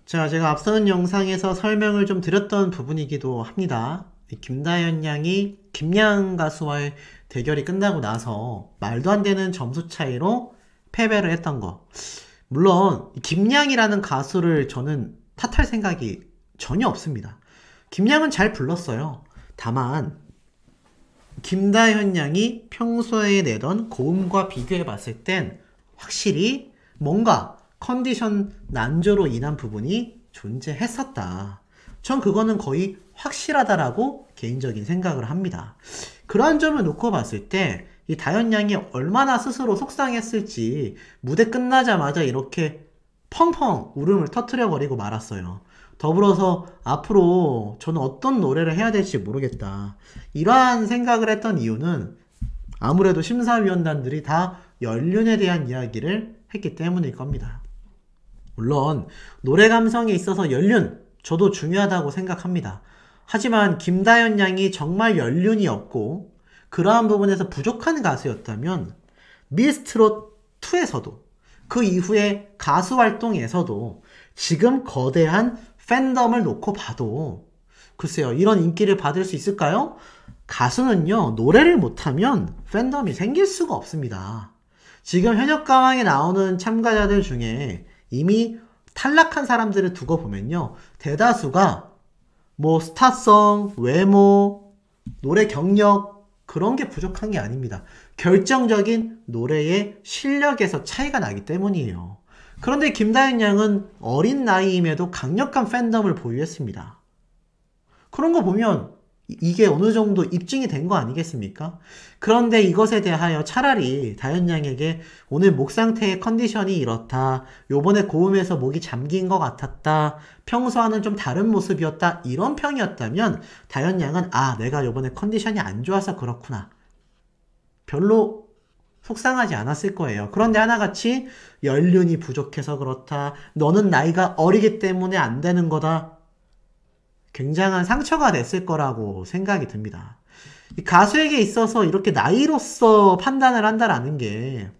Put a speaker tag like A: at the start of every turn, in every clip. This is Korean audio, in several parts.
A: 자, 제가 앞서는 영상에서 설명을 좀 드렸던 부분이기도 합니다. 김다현 양이 김양 가수와의 대결이 끝나고 나서 말도 안 되는 점수 차이로 패배를 했던 거. 물론 김양이라는 가수를 저는 탓할 생각이 전혀 없습니다. 김양은 잘 불렀어요. 다만 김다현 양이 평소에 내던 고음과 비교해 봤을 땐 확실히 뭔가 컨디션 난조로 인한 부분이 존재했었다. 전 그거는 거의 확실하다라고 개인적인 생각을 합니다. 그러한 점을 놓고 봤을 때 이 다현 양이 얼마나 스스로 속상했을지 무대 끝나자마자 이렇게 펑펑 울음을 터뜨려 버리고 말았어요. 더불어서 앞으로 저는 어떤 노래를 해야 될지 모르겠다. 이러한 생각을 했던 이유는 아무래도 심사위원단들이 다 연륜에 대한 이야기를 했기 때문일 겁니다. 물론 노래 감성에 있어서 연륜 저도 중요하다고 생각합니다. 하지만 김다현 양이 정말 연륜이 없고 그러한 부분에서 부족한 가수였다면 미스트롯2에서도 그 이후에 가수 활동에서도 지금 거대한 팬덤을 놓고 봐도 글쎄요, 이런 인기를 받을 수 있을까요? 가수는요, 노래를 못하면 팬덤이 생길 수가 없습니다. 지금 현역가왕에 나오는 참가자들 중에 이미 탈락한 사람들을 두고 보면요, 대다수가 뭐 스타성, 외모, 노래 경력 그런 게 부족한 게 아닙니다. 결정적인 노래의 실력에서 차이가 나기 때문이에요. 그런데 김다현 양은 어린 나이임에도 강력한 팬덤을 보유했습니다. 그런 거 보면 이게 어느 정도 입증이 된 거 아니겠습니까? 그런데 이것에 대하여 차라리 다현 양에게 오늘 목 상태의 컨디션이 이렇다, 요번에 고음에서 목이 잠긴 것 같았다, 평소와는 좀 다른 모습이었다, 이런 평이었다면 다현 양은 내가 요번에 컨디션이 안 좋아서 그렇구나, 별로 속상하지 않았을 거예요. 그런데 하나같이 연륜이 부족해서 그렇다, 너는 나이가 어리기 때문에 안 되는 거다, 굉장한 상처가 됐을 거라고 생각이 듭니다. 이 가수에게 있어서 이렇게 나이로서 판단을 한다라는 게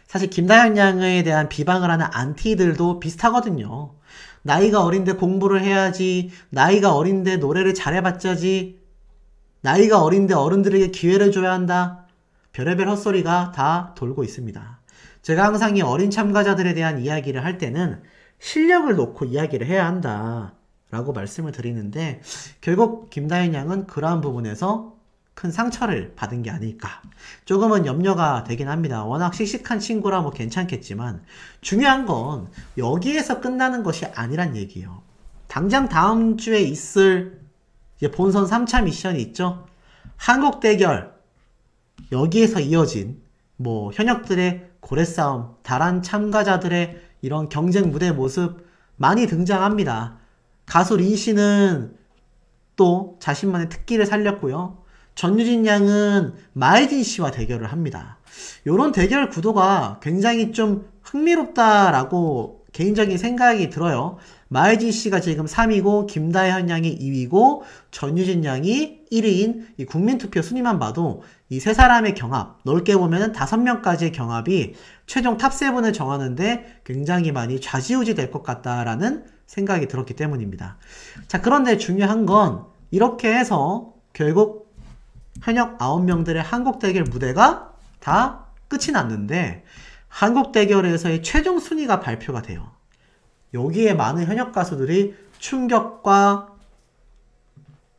A: 사실 김다현 양에 대한 비방을 하는 안티들도 비슷하거든요. 나이가 어린데 공부를 해야지, 나이가 어린데 노래를 잘해봤자지, 나이가 어린데 어른들에게 기회를 줘야 한다, 별의별 헛소리가 다 돌고 있습니다. 제가 항상 이 어린 참가자들에 대한 이야기를 할 때는 실력을 놓고 이야기를 해야 한다 라고 말씀을 드리는데, 결국 김다현 양은 그러한 부분에서 큰 상처를 받은 게 아닐까, 조금은 염려가 되긴 합니다. 워낙 씩씩한 친구라 뭐 괜찮겠지만 중요한 건 여기에서 끝나는 것이 아니란 얘기예요. 당장 다음 주에 있을 이제 본선 3차 미션이 있죠. 한국 대결, 여기에서 이어진 뭐 현역들의 고래싸움, 다른 참가자들의 이런 경쟁 무대 모습 많이 등장합니다. 가수 린 씨는 또 자신만의 특기를 살렸고요. 전유진 양은 마혜진 씨와 대결을 합니다. 요런 대결 구도가 굉장히 좀 흥미롭다라고 개인적인 생각이 들어요. 마혜진 씨가 지금 3위고 김다현 양이 2위고 전유진 양이 1위인 이 국민투표 순위만 봐도 이 세 사람의 경합, 넓게 보면은 5명까지의 경합이 최종 탑7을 정하는데 굉장히 많이 좌지우지 될 것 같다라는 생각이 들었기 때문입니다. 자, 그런데 중요한 건 이렇게 해서 결국 현역 9명들의 한국 대결 무대가 다 끝이 났는데 한국 대결에서의 최종 순위가 발표가 돼요. 여기에 많은 현역 가수들이 충격과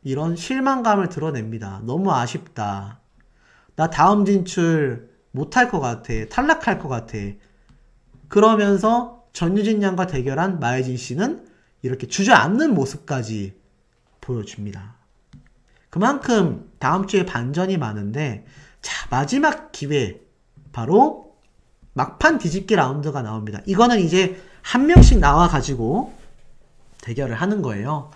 A: 이런 실망감을 드러냅니다. 너무 아쉽다, 나 다음 진출 못할 것 같아, 탈락할 것 같아. 그러면서 전유진 양과 대결한 마혜진 씨는 이렇게 주저앉는 모습까지 보여줍니다. 그만큼 다음 주에 반전이 많은데, 자, 마지막 기회, 바로 막판 뒤집기 라운드가 나옵니다. 이거는 이제 한 명씩 나와가지고 대결을 하는 거예요.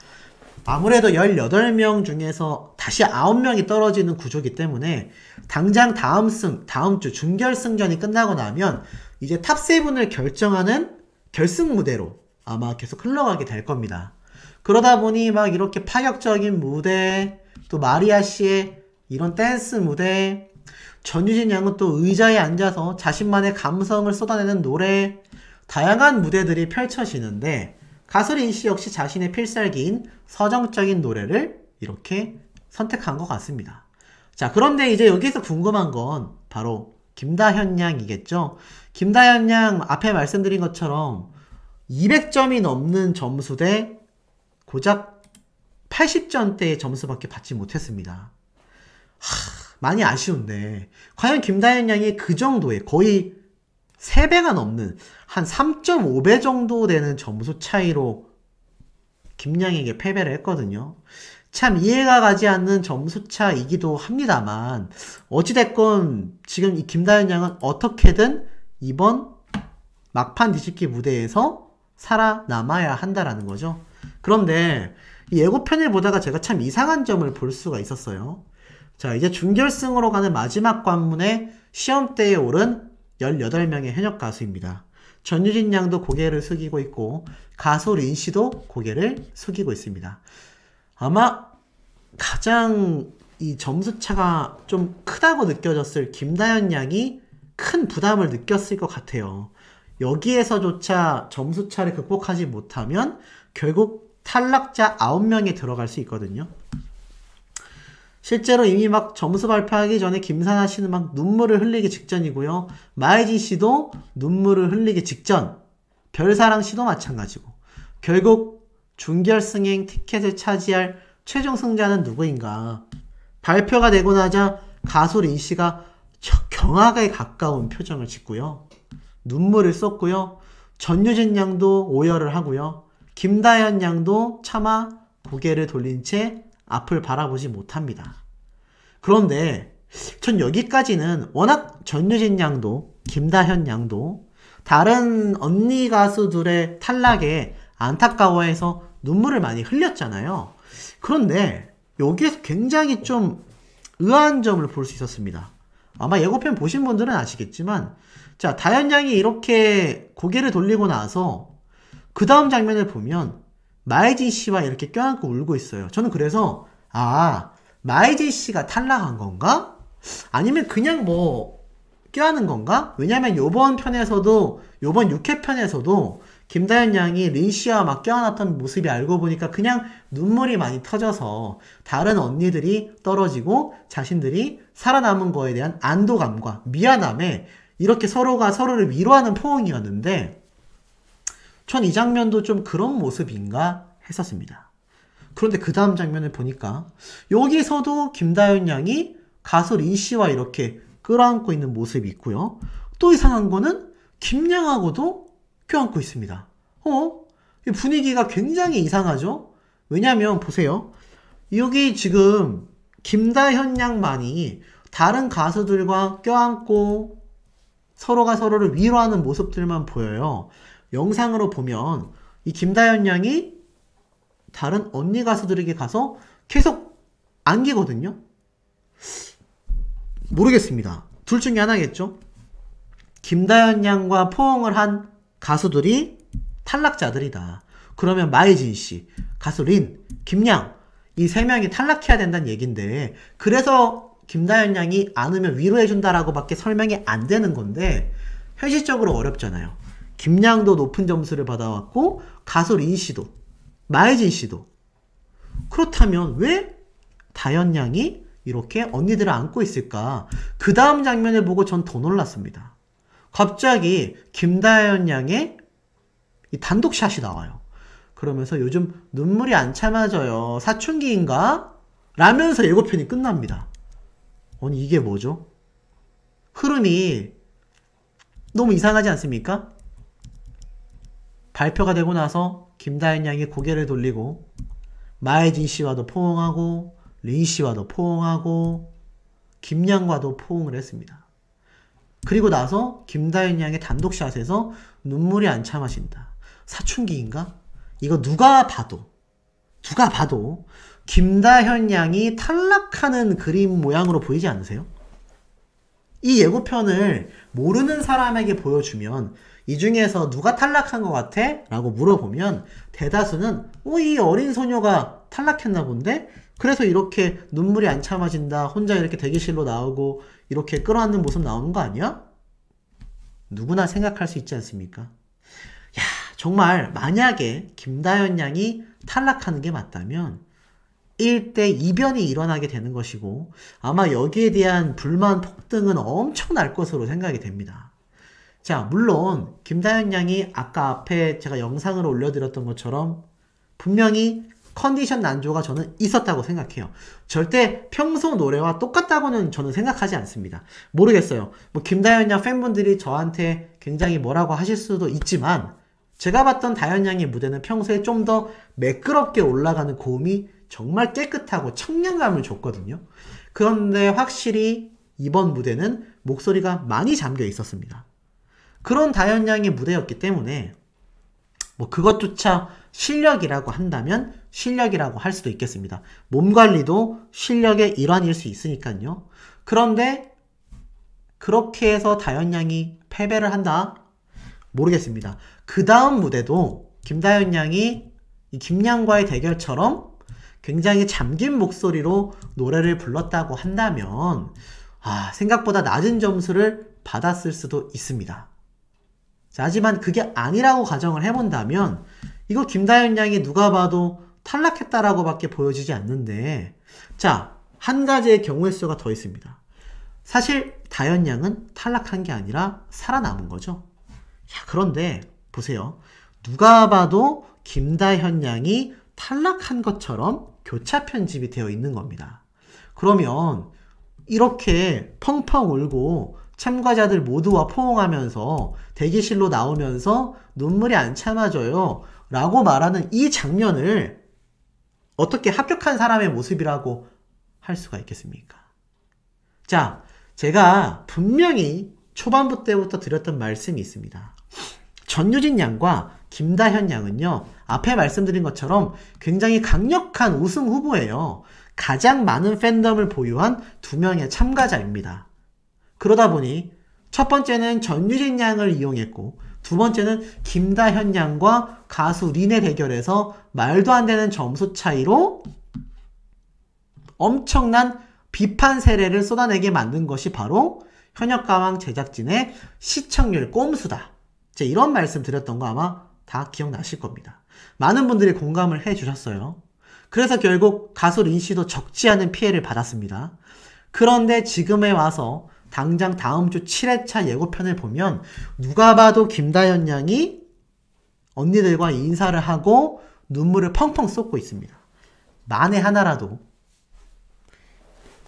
A: 아무래도 18명 중에서 다시 9명이 떨어지는 구조이기 때문에 당장 다음 주 준결승전이 끝나고 나면 이제 탑7을 결정하는 결승 무대로 아마 계속 흘러가게 될 겁니다. 그러다 보니 막 이렇게 파격적인 무대, 또 마리아 씨의 이런 댄스 무대, 전유진 양은 또 의자에 앉아서 자신만의 감성을 쏟아내는 노래, 다양한 무대들이 펼쳐지는데 가수 린씨 역시 자신의 필살기인 서정적인 노래를 이렇게 선택한 것 같습니다. 자, 그런데 이제 여기서 궁금한 건 바로 김다현 양이겠죠. 김다현 양 앞에 말씀드린 것처럼 200점이 넘는 점수 대 고작 80점대의 점수밖에 받지 못했습니다. 많이 아쉬운데 과연 김다현 양이 그 정도의 거의 3배가 넘는 한 3.5배 정도 되는 점수 차이로 김양에게 패배를 했거든요. 참 이해가 가지 않는 점수차이기도 합니다만 어찌됐건 지금 이 김다현 양은 어떻게든 이번 막판 뒤집기 무대에서 살아남아야 한다라는 거죠. 그런데 이 예고편을 보다가 제가 참 이상한 점을 볼 수가 있었어요. 자, 이제 준결승으로 가는 마지막 관문에 시험대에 오른 18명의 현역 가수입니다. 전유진 양도 고개를 숙이고 있고 가수 린 씨도 고개를 숙이고 있습니다. 아마 가장 이 점수차가 좀 크다고 느껴졌을 김다현 양이 큰 부담을 느꼈을 것 같아요. 여기에서조차 점수차를 극복하지 못하면 결국 탈락자 9명에 들어갈 수 있거든요. 실제로 이미 막 점수 발표하기 전에 김사나 씨는 막 눈물을 흘리기 직전이고요. 마혜진 씨도 눈물을 흘리기 직전. 별사랑 씨도 마찬가지고. 결국 준결승행 티켓을 차지할 최종 승자는 누구인가. 발표가 되고 나자 가수 린 씨가 경악에 가까운 표정을 짓고요. 눈물을 쏟고요. 전유진 양도 오열을 하고요. 김다현 양도 차마 고개를 돌린 채 앞을 바라보지 못합니다. 그런데 전 여기까지는 워낙 전유진 양도 김다현 양도 다른 언니 가수들의 탈락에 안타까워해서 눈물을 많이 흘렸잖아요. 그런데 여기에서 굉장히 좀 의아한 점을 볼 수 있었습니다. 아마 예고편 보신 분들은 아시겠지만 자, 다현 양이 이렇게 고개를 돌리고 나서 그 다음 장면을 보면 마혜진 씨와 이렇게 껴안고 울고 있어요. 저는 그래서 마혜진 씨가 탈락한 건가? 아니면 그냥 뭐 껴안은 건가? 왜냐면 요번 편에서도 요번 6회 편에서도 김다현 양이 린 씨와 막 껴안았던 모습이 알고 보니까 그냥 눈물이 많이 터져서 다른 언니들이 떨어지고 자신들이 살아남은 거에 대한 안도감과 미안함에 이렇게 서로가 서로를 위로하는 포옹이었는데 전 이 장면도 좀 그런 모습인가 했었습니다. 그런데 그 다음 장면을 보니까 여기서도 김다현 양이 가수 린 씨와 이렇게 끌어안고 있는 모습이 있고요. 또 이상한 거는 김양하고도 껴안고 있습니다. 이 분위기가 굉장히 이상하죠? 왜냐면 보세요. 여기 지금 김다현 양만이 다른 가수들과 껴안고 서로가 서로를 위로하는 모습들만 보여요. 영상으로 보면 이 김다현 양이 다른 언니 가수들에게 가서 계속 안기거든요. 모르겠습니다. 둘 중에 하나겠죠. 김다현 양과 포옹을 한 가수들이 탈락자들이다. 그러면 마혜진 씨, 가수 린, 김양 이 세 명이 탈락해야 된다는 얘긴데 그래서 김다현 양이 안으면 위로해준다라고 밖에 설명이 안 되는 건데 현실적으로 어렵잖아요. 김양도 높은 점수를 받아왔고 가수 린 씨도 마혜진 씨도 그렇다면 왜 다현 양이 이렇게 언니들을 안고 있을까? 그 다음 장면을 보고 전 더 놀랐습니다. 갑자기 김다현 양의 이 단독샷이 나와요. 그러면서 요즘 눈물이 안 참아져요. 사춘기인가? 라면서 예고편이 끝납니다. 아니 이게 뭐죠? 흐름이 너무 이상하지 않습니까? 발표가 되고 나서 김다현 양이 고개를 돌리고 마혜진 씨와도 포옹하고 린 씨와도 포옹하고 김양과도 포옹을 했습니다. 그리고 나서 김다현 양의 단독샷에서 눈물이 안 참아진다. 사춘기인가? 이거 누가 봐도 김다현 양이 탈락하는 그림 모양으로 보이지 않으세요? 이 예고편을 모르는 사람에게 보여주면 이 중에서 누가 탈락한 것 같아? 라고 물어보면 대다수는 이 어린 소녀가 탈락했나 본데? 그래서 이렇게 눈물이 안 참아진다. 혼자 이렇게 대기실로 나오고 이렇게 끌어안는 모습 나오는 거 아니야? 누구나 생각할 수 있지 않습니까? 야, 정말 만약에 김다현 양이 탈락하는 게 맞다면 1대 2변이 일어나게 되는 것이고 아마 여기에 대한 불만 폭등은 엄청날 것으로 생각이 됩니다. 자, 물론 김다현 양이 아까 앞에 제가 영상을 올려드렸던 것처럼 분명히 컨디션 난조가 저는 있었다고 생각해요. 절대 평소 노래와 똑같다고는 저는 생각하지 않습니다. 모르겠어요. 뭐 김다현 양 팬분들이 저한테 굉장히 뭐라고 하실 수도 있지만 제가 봤던 다현 양의 무대는 평소에 좀 더 매끄럽게 올라가는 고음이 정말 깨끗하고 청량감을 줬거든요. 그런데 확실히 이번 무대는 목소리가 많이 잠겨 있었습니다. 그런 다현 양의 무대였기 때문에 뭐 그것조차 실력이라고 한다면 실력이라고 할 수도 있겠습니다. 몸 관리도 실력의 일환일 수 있으니까요. 그런데 그렇게 해서 다현 양이 패배를 한다? 모르겠습니다. 그 다음 무대도 김다현 양이 이 김양과의 대결처럼 굉장히 잠긴 목소리로 노래를 불렀다고 한다면 생각보다 낮은 점수를 받았을 수도 있습니다. 자, 하지만 그게 아니라고 가정을 해본다면 이거 김다현 양이 누가 봐도 탈락했다라고 밖에 보여지지 않는데 자, 한 가지의 경우의 수가 더 있습니다. 사실 다현 양은 탈락한 게 아니라 살아남은 거죠. 야, 그런데 보세요. 누가 봐도 김다현 양이 탈락한 것처럼 교차 편집이 되어 있는 겁니다. 그러면 이렇게 펑펑 울고 참가자들 모두와 포옹하면서 대기실로 나오면서 눈물이 안 참아져요 라고 말하는 이 장면을 어떻게 합격한 사람의 모습이라고 할 수가 있겠습니까? 자, 제가 분명히 초반부 때부터 드렸던 말씀이 있습니다. 전유진 양과 김다현 양은요, 앞에 말씀드린 것처럼 굉장히 강력한 우승 후보예요. 가장 많은 팬덤을 보유한 두 명의 참가자입니다. 그러다 보니 첫 번째는 전유진 양을 이용했고 두 번째는 김다현 양과 가수 린의 대결에서 말도 안 되는 점수 차이로 엄청난 비판 세례를 쏟아내게 만든 것이 바로 현역가왕 제작진의 시청률 꼼수다. 제가 이런 말씀 드렸던 거 아마 다 기억나실 겁니다. 많은 분들이 공감을 해주셨어요. 그래서 결국 가수 린 씨도 적지 않은 피해를 받았습니다. 그런데 지금에 와서 당장 다음 주 7회차 예고편을 보면 누가 봐도 김다현 양이 언니들과 인사를 하고 눈물을 펑펑 쏟고 있습니다. 만에 하나라도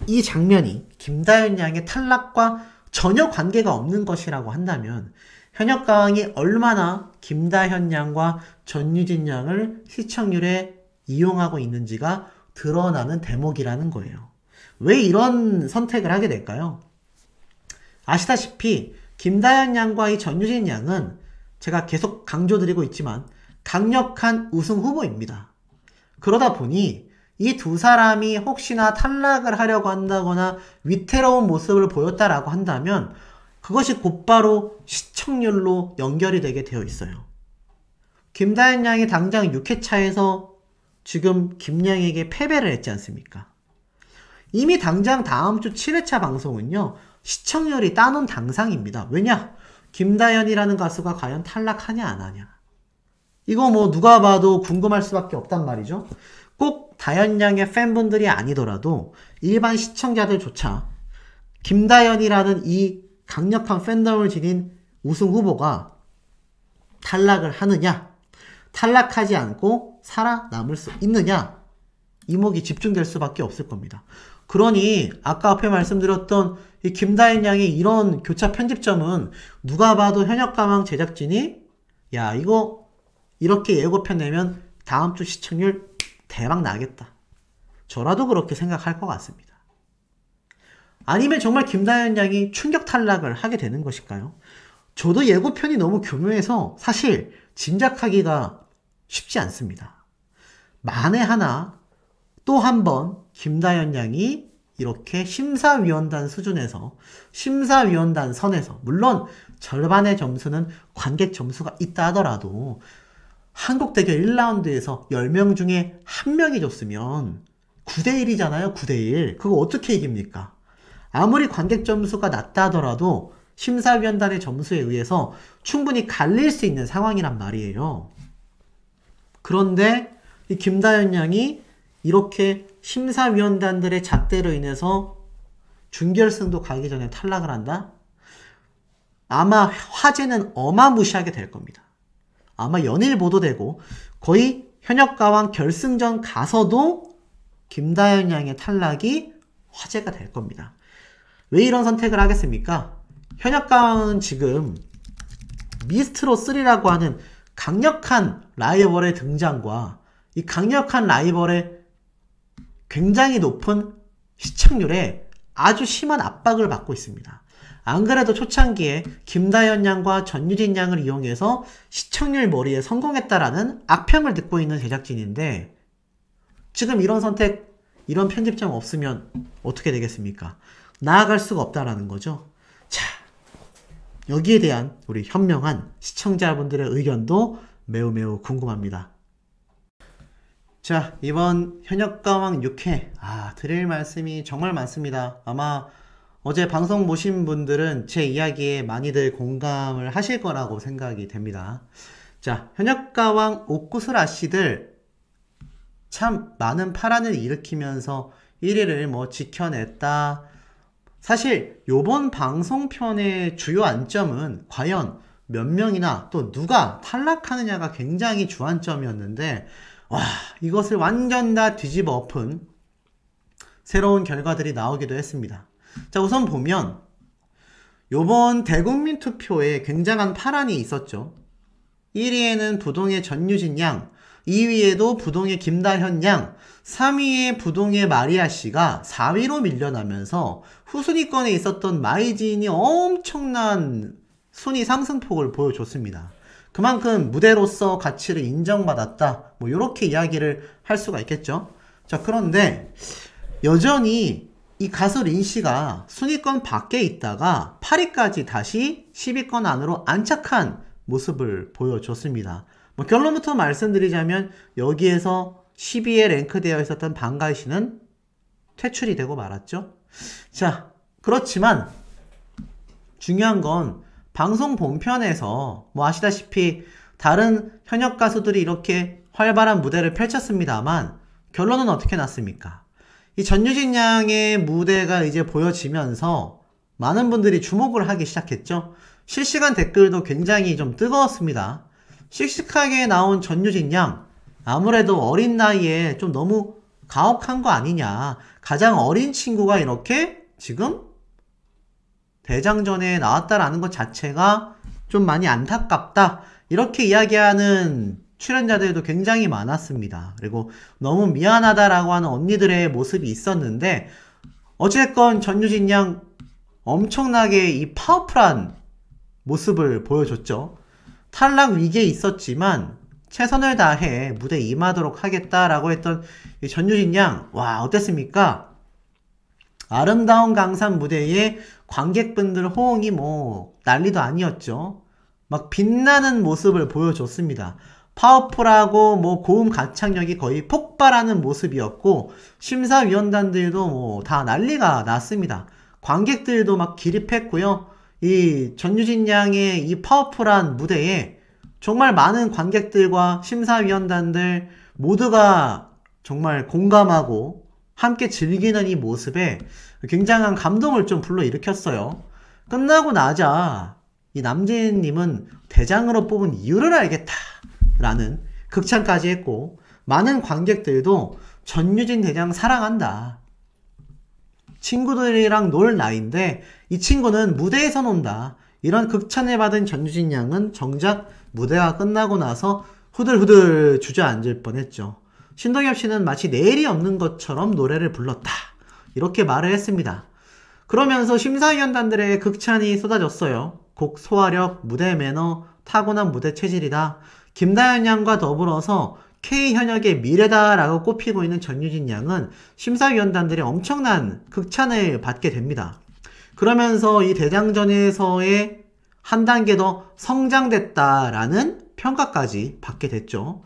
A: 이 장면이 김다현 양의 탈락과 전혀 관계가 없는 것이라고 한다면 현역가왕이 얼마나 김다현 양과 전유진 양을 시청률에 이용하고 있는지가 드러나는 대목이라는 거예요. 왜 이런 선택을 하게 될까요? 아시다시피 김다현 양과 이 전유진 양은 제가 계속 강조드리고 있지만 강력한 우승 후보입니다. 그러다 보니 이 두 사람이 혹시나 탈락을 하려고 한다거나 위태로운 모습을 보였다라고 한다면 그것이 곧바로 시청률로 연결이 되게 되어 있어요. 김다현 양이 당장 6회차에서 지금 김양에게 패배를 했지 않습니까? 이미 당장 다음 주 7회차 방송은요. 시청률이 따놓은 당상입니다. 왜냐? 김다현이라는 가수가 과연 탈락하냐 안 하냐. 이거 뭐 누가 봐도 궁금할 수밖에 없단 말이죠. 꼭 다현 양의 팬분들이 아니더라도 일반 시청자들조차 김다현이라는 이 강력한 팬덤을 지닌 우승 후보가 탈락을 하느냐, 탈락하지 않고 살아남을 수 있느냐, 이목이 집중될 수밖에 없을 겁니다. 그러니 아까 앞에 말씀드렸던 이 김다현 양의 이런 교차 편집점은 누가 봐도 현역가왕 제작진이 야 이거 이렇게 예고편 내면 다음 주 시청률 대박 나겠다. 저라도 그렇게 생각할 것 같습니다. 아니면 정말 김다현 양이 충격 탈락을 하게 되는 것일까요? 저도 예고편이 너무 교묘해서 사실 짐작하기가 쉽지 않습니다. 만에 하나 또 한 번 김다현 양이 이렇게 심사위원단 수준에서 심사위원단 선에서 물론 절반의 점수는 관객 점수가 있다 하더라도 한국대결 1라운드에서 10명 중에 1명이 줬으면 9대1이잖아요. 9대1. 그거 어떻게 이깁니까? 아무리 관객 점수가 낮다 하더라도 심사위원단의 점수에 의해서 충분히 갈릴 수 있는 상황이란 말이에요. 그런데 이 김다현 양이 이렇게 심사위원단들의 잣대로 인해서 준결승도 가기 전에 탈락을 한다? 아마 화제는 어마무시하게 될 겁니다. 아마 연일 보도되고 거의 현역가왕 결승전 가서도 김다현 양의 탈락이 화제가 될 겁니다. 왜 이런 선택을 하겠습니까? 현역가왕은 지금 미스트로 3라고 하는 강력한 라이벌의 등장과 이 강력한 라이벌의 굉장히 높은 시청률에 아주 심한 압박을 받고 있습니다. 안 그래도 초창기에 김다현 양과 전유진 양을 이용해서 시청률 머리에 성공했다라는 악평을 듣고 있는 제작진인데 지금 이런 선택, 이런 편집점 없으면 어떻게 되겠습니까? 나아갈 수가 없다라는 거죠. 자, 여기에 대한 우리 현명한 시청자분들의 의견도 매우 궁금합니다. 자, 이번 현역가왕 6회 드릴 말씀이 정말 많습니다. 아마 어제 방송 보신 분들은 제 이야기에 많이들 공감을 하실 거라고 생각이 됩니다. 자, 현역가왕 옥구슬 아씨들 참 많은 파란을 일으키면서 1위를 뭐 지켜냈다. 사실 요번 방송편의 주요 안점은 과연 몇 명이나 또 누가 탈락하느냐가 굉장히 주안점이었는데 와, 이것을 완전 다 뒤집어 엎은 새로운 결과들이 나오기도 했습니다. 자, 우선 보면 요번 대국민 투표에 굉장한 파란이 있었죠. 1위에는 부동의 전유진 양, 2위에도 부동의 김다현 양, 3위에 부동의 마리아 씨가 4위로 밀려나면서 후순위권에 있었던 마이진이 엄청난 순위 상승폭을 보여줬습니다. 그만큼 무대로서 가치를 인정받았다. 뭐 이렇게 이야기를 할 수가 있겠죠. 자, 그런데 여전히 이 가수 린 씨가 순위권 밖에 있다가 8위까지 다시 10위권 안으로 안착한 모습을 보여줬습니다. 뭐 결론부터 말씀드리자면 여기에서 10위에 랭크되어 있었던 방가희 씨는 퇴출이 되고 말았죠. 자, 그렇지만 중요한 건 방송 본편에서 뭐 아시다시피 다른 현역 가수들이 이렇게 활발한 무대를 펼쳤습니다만 결론은 어떻게 났습니까? 이 전유진 양의 무대가 이제 보여지면서 많은 분들이 주목을 하기 시작했죠. 실시간 댓글도 굉장히 좀 뜨거웠습니다. 씩씩하게 나온 전유진 양, 아무래도 어린 나이에 좀 너무 가혹한 거 아니냐. 가장 어린 친구가 이렇게 지금 대장전에 나왔다라는 것 자체가 좀 많이 안타깝다. 이렇게 이야기하는 출연자들도 굉장히 많았습니다. 그리고 너무 미안하다라고 하는 언니들의 모습이 있었는데 어쨌건 전유진 양 엄청나게 이 파워풀한 모습을 보여줬죠. 탈락 위기에 있었지만 최선을 다해 무대에 임하도록 하겠다라고 했던 이 전유진 양, 와, 어땠습니까? 아름다운 강산 무대에 관객분들 호응이 뭐 난리도 아니었죠. 막 빛나는 모습을 보여줬습니다. 파워풀하고 뭐 고음 가창력이 거의 폭발하는 모습이었고 심사위원단들도 뭐 다 난리가 났습니다. 관객들도 막 기립했고요. 이 전유진 양의 이 파워풀한 무대에 정말 많은 관객들과 심사위원단들 모두가 정말 공감하고 함께 즐기는 이 모습에 굉장한 감동을 좀 불러일으켰어요. 끝나고 나자 이 남진님은 대장으로 뽑은 이유를 알겠다 라는 극찬까지 했고 많은 관객들도 전유진 대장 사랑한다. 친구들이랑 놀 나이인데 이 친구는 무대에서 논다. 이런 극찬을 받은 전유진 양은 정작 무대가 끝나고 나서 후들후들 주저앉을 뻔했죠. 신동엽 씨는 마치 내일이 없는 것처럼 노래를 불렀다. 이렇게 말을 했습니다. 그러면서 심사위원단들의 극찬이 쏟아졌어요. 곡 소화력, 무대 매너, 타고난 무대 체질이다. 김다현 양과 더불어서 K현역의 미래다라고 꼽히고 있는 전유진 양은 심사위원단들의 엄청난 극찬을 받게 됩니다. 그러면서 이 대장전에서의 한 단계 더 성장됐다라는 평가까지 받게 됐죠.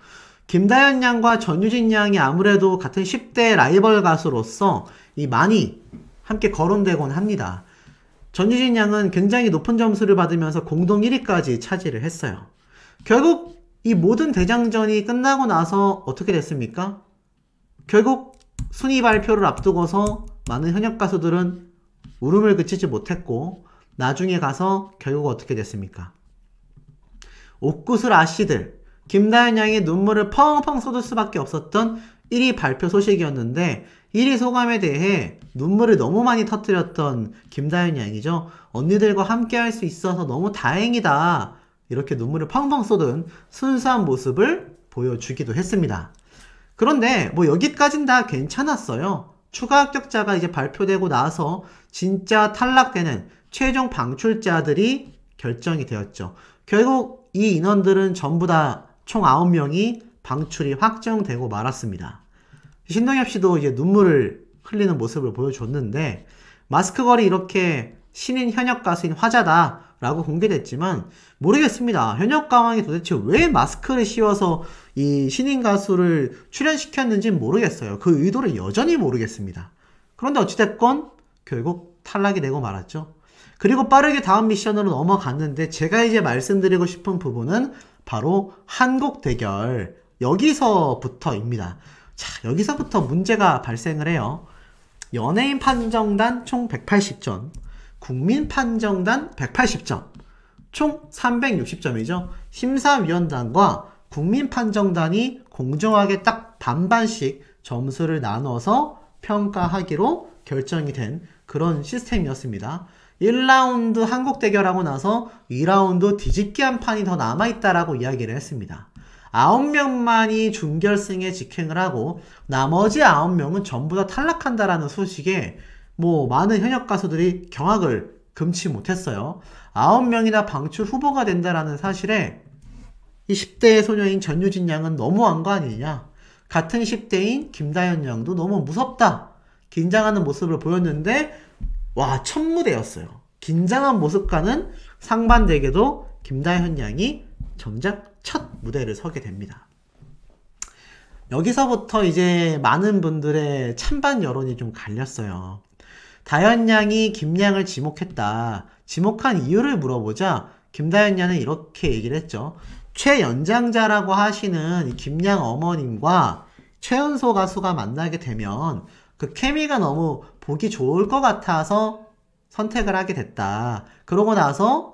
A: 김다현 양과 전유진 양이 아무래도 같은 10대 라이벌 가수로서 이 많이 함께 거론되곤 합니다. 전유진 양은 굉장히 높은 점수를 받으면서 공동 1위까지 차지를 했어요. 결국 이 모든 대장전이 끝나고 나서 어떻게 됐습니까? 결국 순위 발표를 앞두고서 많은 현역 가수들은 울음을 그치지 못했고 나중에 가서 결국 어떻게 됐습니까? 옥구슬 아씨들 김다현 양이 눈물을 펑펑 쏟을 수밖에 없었던 1위 발표 소식이었는데 1위 소감에 대해 눈물을 너무 많이 터뜨렸던 김다현 양이죠. 언니들과 함께 할 수 있어서 너무 다행이다. 이렇게 눈물을 펑펑 쏟은 순수한 모습을 보여주기도 했습니다. 그런데 뭐 여기까진 다 괜찮았어요. 추가 합격자가 이제 발표되고 나서 진짜 탈락되는 최종 방출자들이 결정이 되었죠. 결국 이 인원들은 전부 다 총 9명이 방출이 확정되고 말았습니다. 신동엽 씨도 이제 눈물을 흘리는 모습을 보여줬는데 마스크걸이 이렇게 신인 현역 가수인 화자다 라고 공개됐지만 모르겠습니다. 현역 가왕이 도대체 왜 마스크를 씌워서 이 신인 가수를 출연시켰는지는 모르겠어요. 그 의도를 여전히 모르겠습니다. 그런데 어찌됐건 결국 탈락이 되고 말았죠. 그리고 빠르게 다음 미션으로 넘어갔는데 제가 이제 말씀드리고 싶은 부분은 바로 한국 대결 여기서부터입니다. 자, 여기서부터 문제가 발생을 해요. 연예인 판정단 총 180점, 국민 판정단 180점, 총 360점이죠. 심사위원단과 국민 판정단이 공정하게 딱 반반씩 점수를 나눠서 평가하기로 결정이 된 그런 시스템이었습니다. 1라운드 한국 대결하고 나서 2라운드 뒤집기 한 판이 더 남아있다라고 이야기를 했습니다. 9명만이 준결승에 직행을 하고 나머지 9명은 전부 다 탈락한다라는 소식에 뭐 많은 현역 가수들이 경악을 금치 못했어요. 9명이나 방출 후보가 된다라는 사실에 이 10대 소녀인 전유진 양은 너무한 거 아니냐. 같은 10대인 김다현 양도 너무 무섭다. 긴장하는 모습을 보였는데 와, 첫 무대였어요. 긴장한 모습과는 상반되게도 김다현 양이 정작 첫 무대를 서게 됩니다. 여기서부터 이제 많은 분들의 찬반 여론이 좀 갈렸어요. 다현 양이 김양을 지목했다. 지목한 이유를 물어보자 김다현 양은 이렇게 얘기를 했죠. 최연장자라고 하시는 이 김양 어머님과 최연소 가수가 만나게 되면 그 케미가 너무 보기 좋을 것 같아서 선택을 하게 됐다. 그러고 나서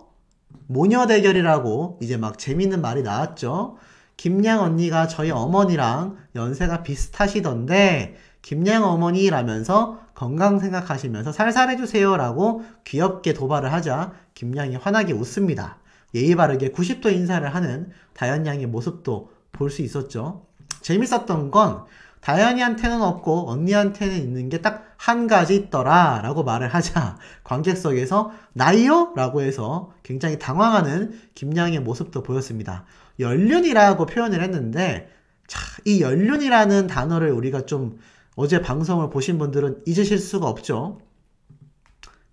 A: 모녀 대결이라고 이제 막 재밌는 말이 나왔죠. 김양 언니가 저희 어머니랑 연세가 비슷하시던데 김양 어머니라면서 건강 생각하시면서 살살해주세요 라고 귀엽게 도발을 하자 김양이 환하게 웃습니다. 예의 바르게 90도 인사를 하는 다현 양의 모습도 볼 수 있었죠. 재밌었던 건 다현이한테는 없고 언니한테는 있는 게 딱 한 가지 있더라 라고 말을 하자 관객석에서 나이요? 라고 해서 굉장히 당황하는 김양의 모습도 보였습니다. 연륜이라고 표현을 했는데 자, 이 연륜이라는 단어를 우리가 좀 어제 방송을 보신 분들은 잊으실 수가 없죠.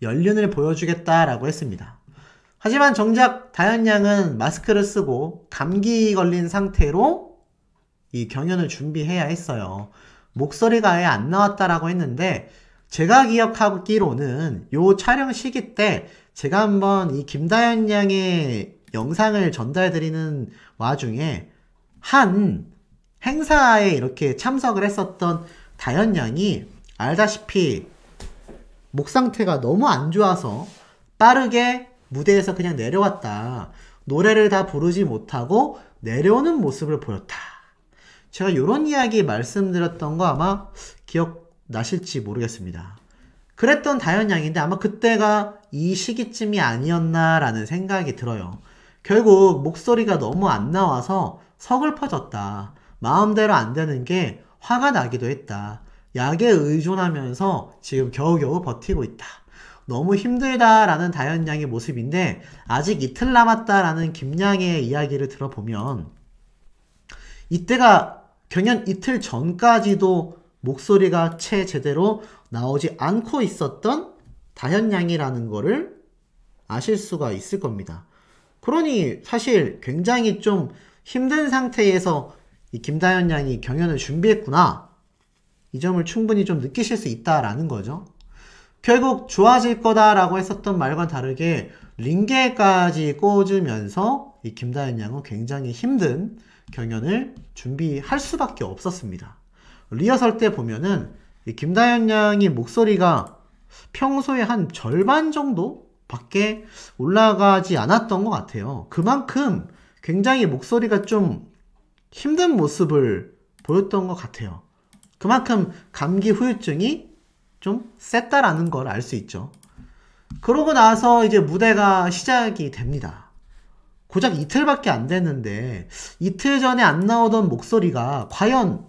A: 연륜을 보여주겠다라고 했습니다. 하지만 정작 다현 양은 마스크를 쓰고 감기 걸린 상태로 이 경연을 준비해야 했어요. 목소리가 아예 안 나왔다라고 했는데 제가 기억하기로는 요 촬영 시기 때 제가 한번 이 김다현 양의 영상을 전달드리는 와중에 한 행사에 이렇게 참석을 했었던 다현 양이 알다시피 목 상태가 너무 안 좋아서 빠르게 무대에서 그냥 내려왔다. 노래를 다 부르지 못하고 내려오는 모습을 보였다. 제가 이런 이야기 말씀드렸던 거 아마 기억나실지 모르겠습니다. 그랬던 다현 양인데 아마 그때가 이 시기쯤이 아니었나라는 생각이 들어요. 결국 목소리가 너무 안 나와서 서글퍼졌다. 마음대로 안 되는 게 화가 나기도 했다. 약에 의존하면서 지금 겨우겨우 버티고 있다. 너무 힘들다라는 다현 양의 모습인데 아직 이틀 남았다라는 김양의 이야기를 들어보면 이때가 경연 이틀 전까지도 목소리가 채 제대로 나오지 않고 있었던 다현 양이라는 거를 아실 수가 있을 겁니다. 그러니 사실 굉장히 좀 힘든 상태에서 이 김다현 양이 경연을 준비했구나. 이 점을 충분히 좀 느끼실 수 있다라는 거죠. 결국 좋아질 거다라고 했었던 말과 다르게 링게까지 꽂으면서 이 김다현 양은 굉장히 힘든 경연을 준비할 수밖에 없었습니다. 리허설 때 보면은 이 김다현 양이 목소리가 평소에 한 절반 정도 밖에 올라가지 않았던 것 같아요. 그만큼 굉장히 목소리가 좀 힘든 모습을 보였던 것 같아요. 그만큼 감기 후유증이 좀 셌다라는 걸 알 수 있죠. 그러고 나서 이제 무대가 시작이 됩니다. 고작 이틀밖에 안 됐는데 이틀 전에 안 나오던 목소리가 과연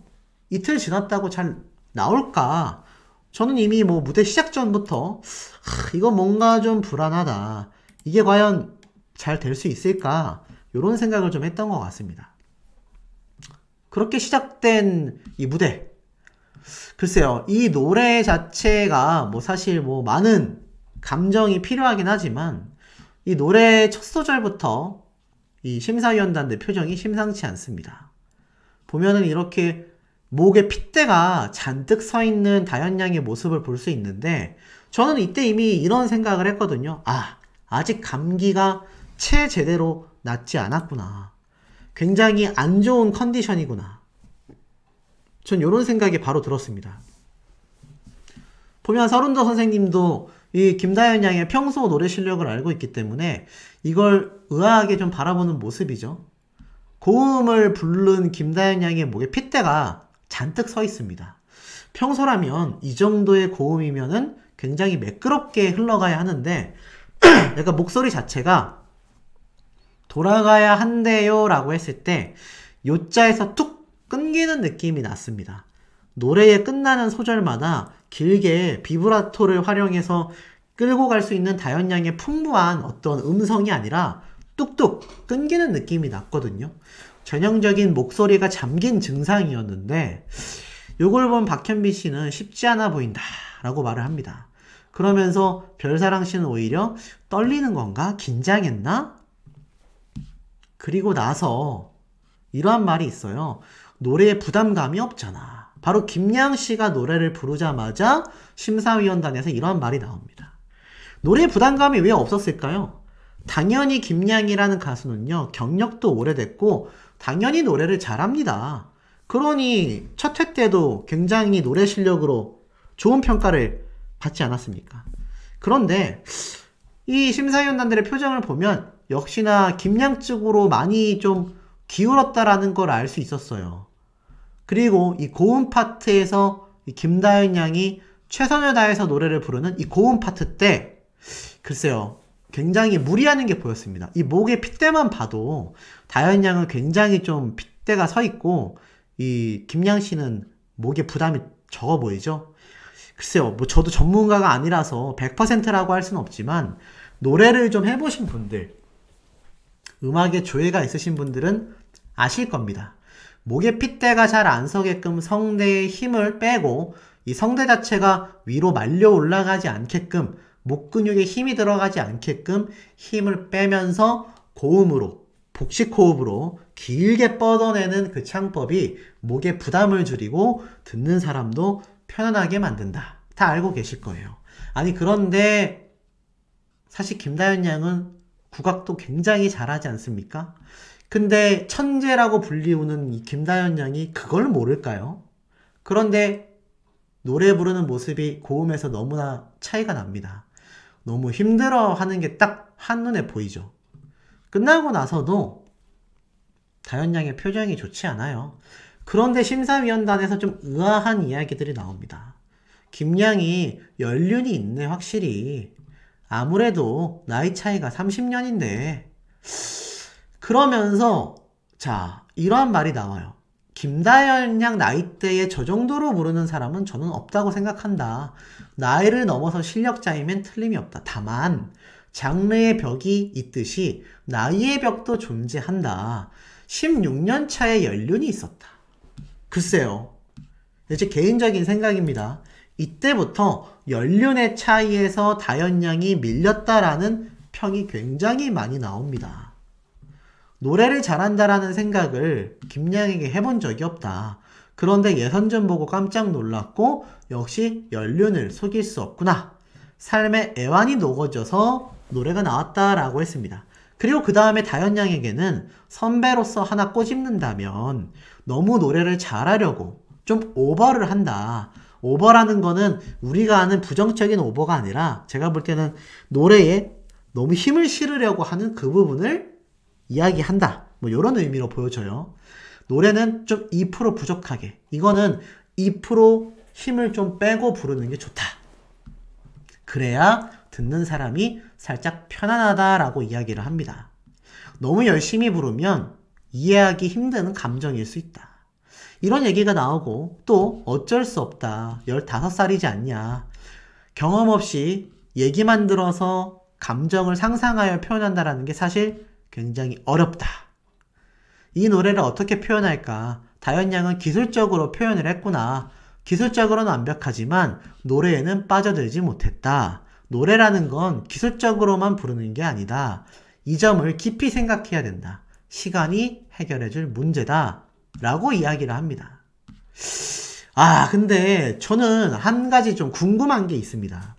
A: 이틀 지났다고 잘 나올까? 저는 이미 뭐 무대 시작 전부터 이거 뭔가 좀 불안하다. 이게 과연 잘 될 수 있을까? 이런 생각을 좀 했던 것 같습니다. 그렇게 시작된 이 무대. 글쎄요, 이 노래 자체가 뭐 사실 뭐 많은 감정이 필요하긴 하지만 이 노래 첫 소절부터 이 심사위원단들 표정이 심상치 않습니다. 보면은 이렇게 목에 핏대가 잔뜩 서 있는 다현 양의 모습을 볼 수 있는데 저는 이때 이미 이런 생각을 했거든요. 아직 감기가 채 제대로 낫지 않았구나. 굉장히 안 좋은 컨디션이구나. 전 이런 생각이 바로 들었습니다. 보면 서른도 선생님도 이 김다현 양의 평소 노래 실력을 알고 있기 때문에 이걸 의아하게 좀 바라보는 모습이죠. 고음을 부른 김다현 양의 목에 핏대가 잔뜩 서 있습니다. 평소라면 이 정도의 고음이면은 굉장히 매끄럽게 흘러가야 하는데 약간 목소리 자체가 돌아가야 한대요 라고 했을 때 요자에서 툭 끊기는 느낌이 났습니다. 노래의 끝나는 소절마다 길게 비브라토를 활용해서 끌고 갈 수 있는 다현 양의 풍부한 어떤 음성이 아니라 뚝뚝 끊기는 느낌이 났거든요. 전형적인 목소리가 잠긴 증상이었는데 요걸 본 박현빈 씨는 쉽지 않아 보인다 라고 말을 합니다. 그러면서 별사랑 씨는 오히려 떨리는 건가? 긴장했나? 그리고 나서 이러한 말이 있어요. 노래에 부담감이 없잖아. 바로 김양 씨가 노래를 부르자마자 심사위원단에서 이러한 말이 나옵니다. 노래에 부담감이 왜 없었을까요? 당연히 김양이라는 가수는요, 경력도 오래됐고 당연히 노래를 잘합니다. 그러니 첫 회 때도 굉장히 노래 실력으로 좋은 평가를 받지 않았습니까? 그런데 이 심사위원단들의 표정을 보면 역시나 김양 쪽으로 많이 좀 기울었다라는 걸 알 수 있었어요. 그리고 이 고음 파트에서 이 김다현 양이 최선을 다해서 노래를 부르는 이 고음 파트 때 글쎄요, 굉장히 무리하는 게 보였습니다. 이 목의 핏대만 봐도 다현 양은 굉장히 좀 핏대가 서 있고 이 김양 씨는 목에 부담이 적어 보이죠? 글쎄요, 뭐 저도 전문가가 아니라서 100%라고 할 수는 없지만 노래를 좀 해보신 분들, 음악에 조예가 있으신 분들은 아실 겁니다. 목의 핏대가 잘 안 서게끔 성대의 힘을 빼고 이 성대 자체가 위로 말려 올라가지 않게끔 목 근육에 힘이 들어가지 않게끔 힘을 빼면서 고음으로 복식 호흡으로 길게 뻗어내는 그 창법이 목에 부담을 줄이고 듣는 사람도 편안하게 만든다. 다 알고 계실 거예요. 아니 그런데 사실 김다현 양은 국악도 굉장히 잘하지 않습니까? 근데 천재라고 불리우는 이 김다현 양이 그걸 모를까요? 그런데 노래 부르는 모습이 고음에서 너무나 차이가 납니다. 너무 힘들어 하는 게 딱 한눈에 보이죠. 끝나고 나서도 다현 양의 표정이 좋지 않아요. 그런데 심사위원단에서 좀 의아한 이야기들이 나옵니다. 김양이 연륜이 있네 확실히. 아무래도 나이 차이가 30년인데 그러면서 자 이러한 말이 나와요. 김다현 양 나이대에 저 정도로 부르는 사람은 저는 없다고 생각한다. 나이를 넘어서 실력자이면 틀림이 없다. 다만 장르의 벽이 있듯이 나이의 벽도 존재한다. 16년 차의 연륜이 있었다. 글쎄요. 제 개인적인 생각입니다. 이때부터 연륜의 차이에서 다현 양이 밀렸다라는 평이 굉장히 많이 나옵니다. 노래를 잘한다라는 생각을 김양에게 해본 적이 없다. 그런데 예선전 보고 깜짝 놀랐고 역시 연륜을 속일 수 없구나. 삶의 애환이 녹아져서 노래가 나왔다라고 했습니다. 그리고 그 다음에 다현양에게는 선배로서 하나 꼬집는다면 너무 노래를 잘하려고 좀 오버를 한다. 오버라는 거는 우리가 아는 부정적인 오버가 아니라 제가 볼 때는 노래에 너무 힘을 실으려고 하는 그 부분을 이야기한다. 뭐 이런 의미로 보여져요. 노래는 좀 2% 부족하게, 이거는 2% 힘을 좀 빼고 부르는 게 좋다. 그래야 듣는 사람이 살짝 편안하다라고 이야기를 합니다. 너무 열심히 부르면 이해하기 힘든 감정일 수 있다. 이런 얘기가 나오고 또 어쩔 수 없다. 15살이지 않냐. 경험 없이 얘기만 들어서 감정을 상상하여 표현한다는 게 사실 굉장히 어렵다. 이 노래를 어떻게 표현할까? 다현양은 기술적으로 표현을 했구나. 기술적으로는 완벽하지만 노래에는 빠져들지 못했다. 노래라는 건 기술적으로만 부르는 게 아니다. 이 점을 깊이 생각해야 된다. 시간이 해결해줄 문제다. 라고 이야기를 합니다. 근데 저는 한 가지 좀 궁금한 게 있습니다.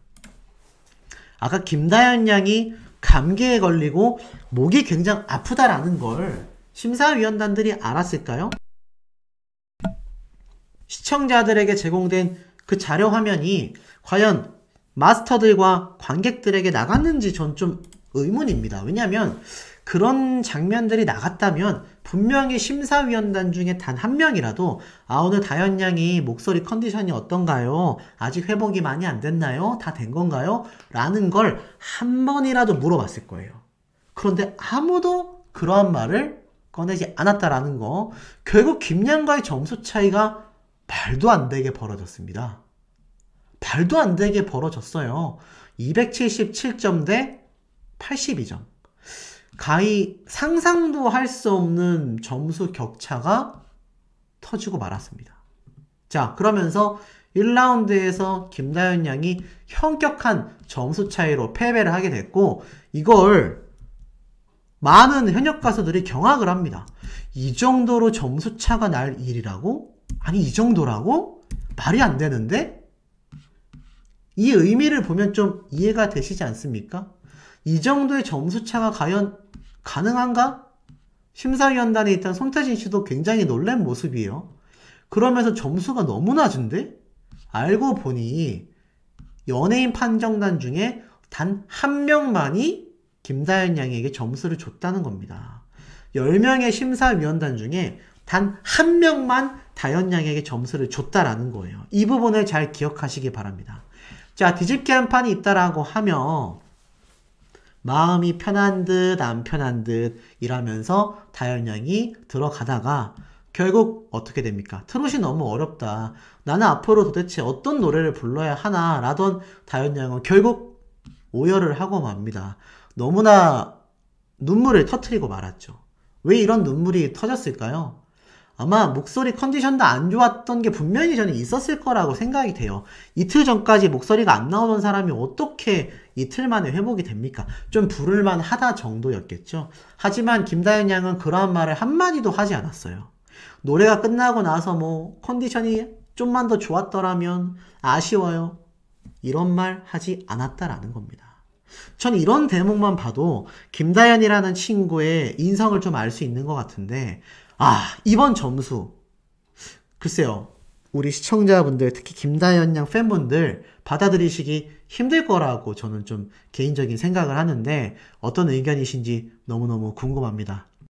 A: 아까 김다현 양이 감기에 걸리고 목이 굉장히 아프다라는 걸 심사위원단들이 알았을까요? 시청자들에게 제공된 그 자료 화면이 과연 마스터들과 관객들에게 나갔는지 전 좀 의문입니다. 왜냐하면 그런 장면들이 나갔다면 분명히 심사위원단 중에 단 한 명이라도 오늘 다현 양이 목소리 컨디션이 어떤가요? 아직 회복이 많이 안 됐나요? 다 된 건가요? 라는 걸 한 번이라도 물어봤을 거예요. 그런데 아무도 그러한 말을 꺼내지 않았다라는 거. 결국 김양과의 점수 차이가 말도 안 되게 벌어졌습니다. 말도 안 되게 벌어졌어요. 277점 대 82점. 가히 상상도 할 수 없는 점수 격차가 터지고 말았습니다. 자, 그러면서 1라운드에서 김다현 양이 현격한 점수 차이로 패배를 하게 됐고, 이걸 많은 현역 가수들이 경악을 합니다. 이 정도로 점수 차가 날 일이라고? 아니, 이 정도라고? 말이 안 되는데? 이 의미를 보면 좀 이해가 되시지 않습니까? 이 정도의 점수 차가 과연 가능한가? 심사위원단에 있던 손태진 씨도 굉장히 놀란 모습이에요. 그러면서 점수가 너무 낮은데? 알고 보니 연예인 판정단 중에 단 한 명만이 김다현 양에게 점수를 줬다는 겁니다. 10명의 심사위원단 중에 단 한 명만 다현 양에게 점수를 줬다라는 거예요. 이 부분을 잘 기억하시기 바랍니다. 자, 뒤집기 한 판이 있다라고 하며 마음이 편한 듯 안 편한 듯 이라면서 다현 양이 들어가다가 결국 어떻게 됩니까? 트롯이 너무 어렵다. 나는 앞으로 도대체 어떤 노래를 불러야 하나 라던 다현 양은 결국 오열을 하고 맙니다. 너무나 눈물을 터뜨리고 말았죠. 왜 이런 눈물이 터졌을까요? 아마 목소리 컨디션도 안 좋았던 게 분명히 저는 있었을 거라고 생각이 돼요. 이틀 전까지 목소리가 안 나오던 사람이 어떻게 이틀 만에 회복이 됩니까? 좀 부를만 하다 정도였겠죠. 하지만 김다현 양은 그러한 말을 한마디도 하지 않았어요. 노래가 끝나고 나서 뭐 컨디션이 좀만 더 좋았더라면 아쉬워요. 이런 말 하지 않았다라는 겁니다. 전 이런 대목만 봐도 김다현이라는 친구의 인성을 좀 알 수 있는 것 같은데, 이번 점수 글쎄요, 우리 시청자분들, 특히 김다현 양 팬분들 받아들이시기 힘들 거라고 저는 좀 개인적인 생각을 하는데 어떤 의견이신지 너무너무 궁금합니다.